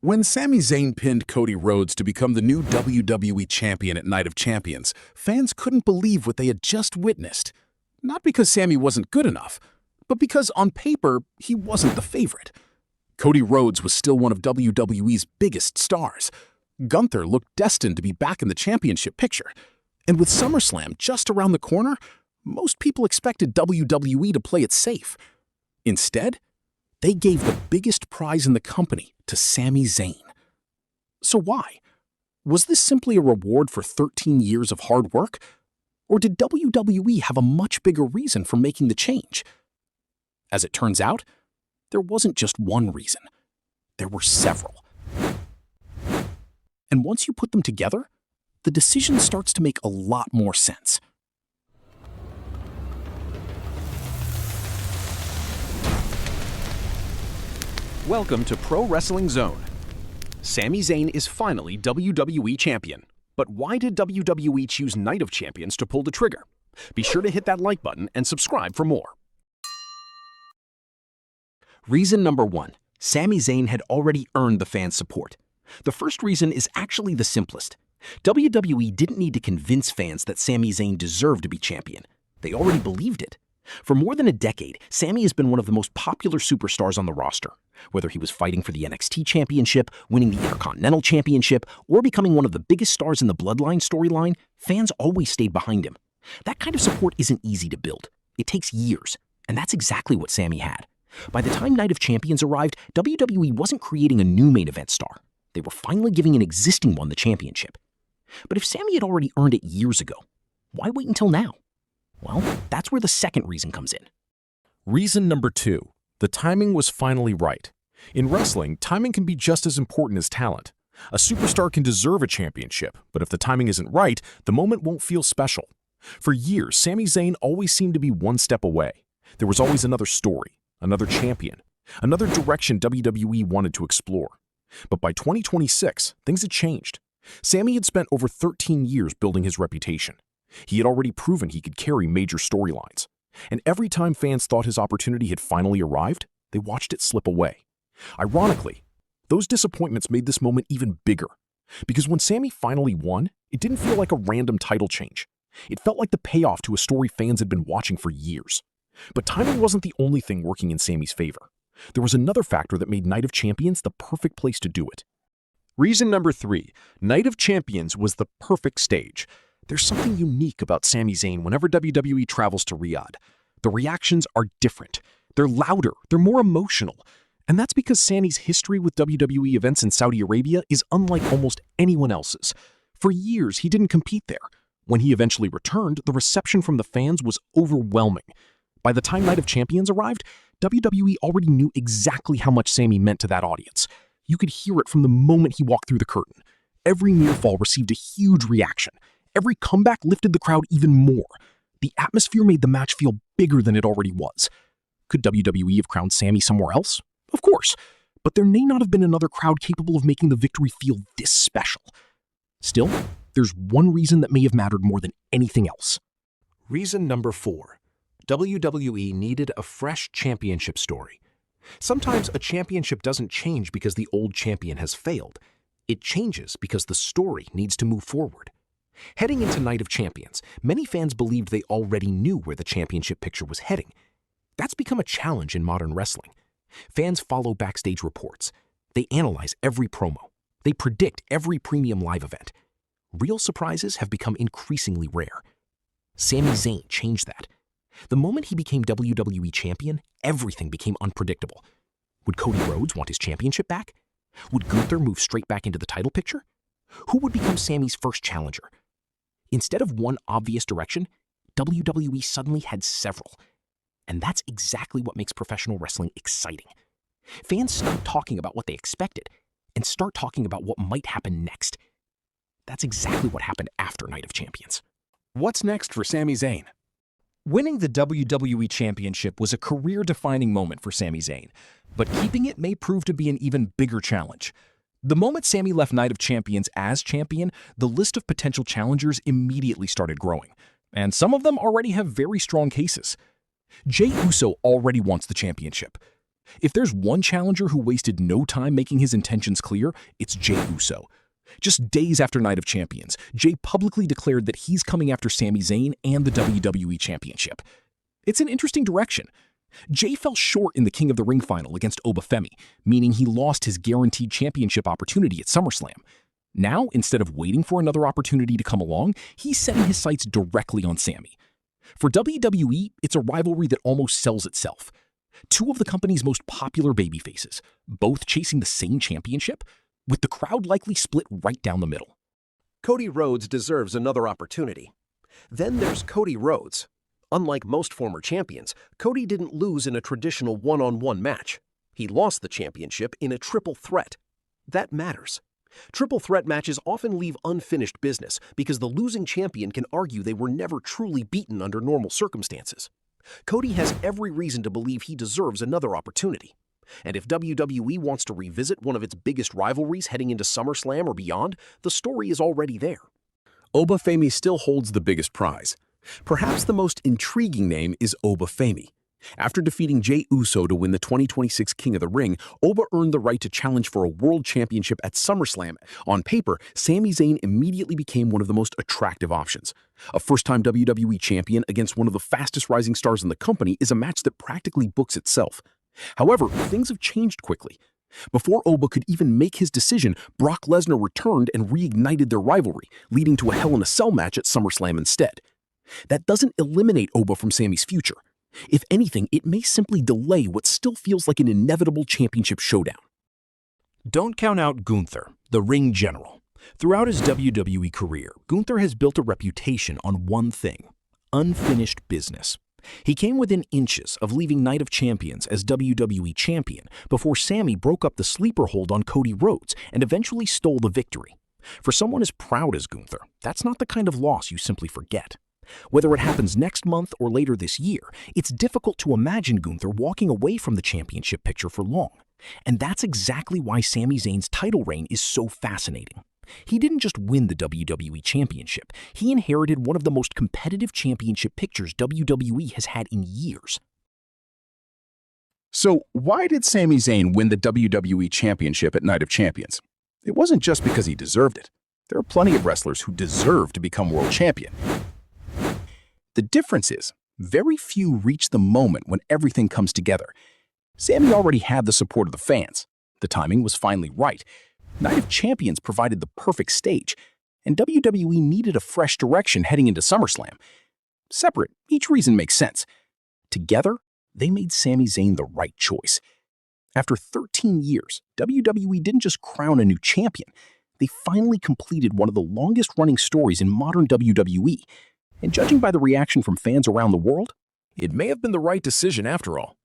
When Sami Zayn pinned Cody Rhodes to become the new WWE Champion at Night of Champions, fans couldn't believe what they had just witnessed. Not because Sami wasn't good enough, but because on paper, he wasn't the favorite. Cody Rhodes was still one of WWE's biggest stars. Gunther looked destined to be back in the championship picture. And with SummerSlam just around the corner, most people expected WWE to play it safe. Instead, they gave the biggest prize in the company to Sami Zayn. So why? Was this simply a reward for 13 years of hard work? Or did WWE have a much bigger reason for making the change? As it turns out, there wasn't just one reason. There were several. And once you put them together, the decision starts to make a lot more sense. Welcome to Pro Wrestling Zone. Sami Zayn is finally WWE Champion. But why did WWE choose Night of Champions to pull the trigger? Be sure to hit that like button and subscribe for more. Reason number 1. Sami Zayn had already earned the fans' support. The first reason is actually the simplest. WWE didn't need to convince fans that Sami Zayn deserved to be champion. They already believed it. For more than a decade, Sami has been one of the most popular superstars on the roster. Whether he was fighting for the NXT Championship, winning the Intercontinental Championship, or becoming one of the biggest stars in the Bloodline storyline, fans always stayed behind him. That kind of support isn't easy to build. It takes years, and that's exactly what Sami had. By the time Night of Champions arrived, WWE wasn't creating a new main event star. They were finally giving an existing one the championship. But if Sami had already earned it years ago, why wait until now? Well, that's where the second reason comes in. Reason number 2. The timing was finally right. In wrestling, timing can be just as important as talent. A superstar can deserve a championship, but if the timing isn't right, the moment won't feel special. For years, Sami Zayn always seemed to be one step away. There was always another story, another champion, another direction WWE wanted to explore. But by 2026, things had changed. Sami had spent over 13 years building his reputation. He had already proven he could carry major storylines. And every time fans thought his opportunity had finally arrived, they watched it slip away. Ironically, those disappointments made this moment even bigger. Because when Sami finally won, it didn't feel like a random title change. It felt like the payoff to a story fans had been watching for years. But timing wasn't the only thing working in Sami's favor. There was another factor that made Night of Champions the perfect place to do it. Reason number 3. Night of Champions was the perfect stage. There's something unique about Sami Zayn whenever WWE travels to Riyadh. The reactions are different. They're louder, they're more emotional. And that's because Sami's history with WWE events in Saudi Arabia is unlike almost anyone else's. For years, he didn't compete there. When he eventually returned, the reception from the fans was overwhelming. By the time Night of Champions arrived, WWE already knew exactly how much Sami meant to that audience. You could hear it from the moment he walked through the curtain. Every near fall received a huge reaction. Every comeback lifted the crowd even more. The atmosphere made the match feel bigger than it already was. Could WWE have crowned Sami somewhere else? Of course, but there may not have been another crowd capable of making the victory feel this special. Still, there's one reason that may have mattered more than anything else. Reason number 4. WWE needed a fresh championship story. Sometimes a championship doesn't change because the old champion has failed. It changes because the story needs to move forward. Heading into Night of Champions, many fans believed they already knew where the championship picture was heading. That's become a challenge in modern wrestling. Fans follow backstage reports. They analyze every promo. They predict every premium live event. Real surprises have become increasingly rare. Sami Zayn changed that. The moment he became WWE Champion, everything became unpredictable. Would Cody Rhodes want his championship back? Would Gunther move straight back into the title picture? Who would become Sami's first challenger? Instead of one obvious direction, WWE suddenly had several. And that's exactly what makes professional wrestling exciting. Fans stop talking about what they expected and start talking about what might happen next. That's exactly what happened after Night of Champions. What's next for Sami Zayn? Winning the WWE Championship was a career-defining moment for Sami Zayn, but keeping it may prove to be an even bigger challenge. The moment Sami left Night of Champions as champion, the list of potential challengers immediately started growing, and some of them already have very strong cases. Jey Uso already wants the championship. If there's one challenger who wasted no time making his intentions clear, it's Jey Uso. Just days after Night of Champions, Jey publicly declared that he's coming after Sami Zayn and the WWE Championship. It's an interesting direction. Jey fell short in the King of the Ring final against Obafemi, meaning he lost his guaranteed championship opportunity at SummerSlam. Now, instead of waiting for another opportunity to come along, he's setting his sights directly on Sami. For WWE, it's a rivalry that almost sells itself. Two of the company's most popular babyfaces, both chasing the same championship, with the crowd likely split right down the middle. Cody Rhodes deserves another opportunity. Then there's Cody Rhodes. Unlike most former champions, Cody didn't lose in a traditional one-on-one match. He lost the championship in a triple threat. That matters. Triple threat matches often leave unfinished business because the losing champion can argue they were never truly beaten under normal circumstances. Cody has every reason to believe he deserves another opportunity. And if WWE wants to revisit one of its biggest rivalries heading into SummerSlam or beyond, the story is already there. Obafemi still holds the biggest prize. Perhaps the most intriguing name is Obafemi. After defeating Jey Uso to win the 2026 King of the Ring, Oba earned the right to challenge for a world championship at SummerSlam. On paper, Sami Zayn immediately became one of the most attractive options. A first-time WWE champion against one of the fastest rising stars in the company is a match that practically books itself. However, things have changed quickly. Before Oba could even make his decision, Brock Lesnar returned and reignited their rivalry, leading to a Hell in a Cell match at SummerSlam instead. That doesn't eliminate Oba from Sami's future. If anything, it may simply delay what still feels like an inevitable championship showdown. Don't count out Gunther, the ring general. Throughout his WWE career, Gunther has built a reputation on one thing: unfinished business. He came within inches of leaving Night of Champions as WWE Champion before Sami broke up the sleeper hold on Cody Rhodes and eventually stole the victory. For someone as proud as Gunther, that's not the kind of loss you simply forget. Whether it happens next month or later this year, it's difficult to imagine Gunther walking away from the championship picture for long. And that's exactly why Sami Zayn's title reign is so fascinating. He didn't just win the WWE Championship, he inherited one of the most competitive championship pictures WWE has had in years. So why did Sami Zayn win the WWE Championship at Night of Champions? It wasn't just because he deserved it. There are plenty of wrestlers who deserve to become world champion. The difference is, very few reach the moment when everything comes together. Sami already had the support of the fans. The timing was finally right. Night of Champions provided the perfect stage, and WWE needed a fresh direction heading into SummerSlam. Separate, each reason makes sense. Together, they made Sami Zayn the right choice. After 13 years, WWE didn't just crown a new champion. They finally completed one of the longest-running stories in modern WWE. And judging by the reaction from fans around the world, It may have been the right decision after all.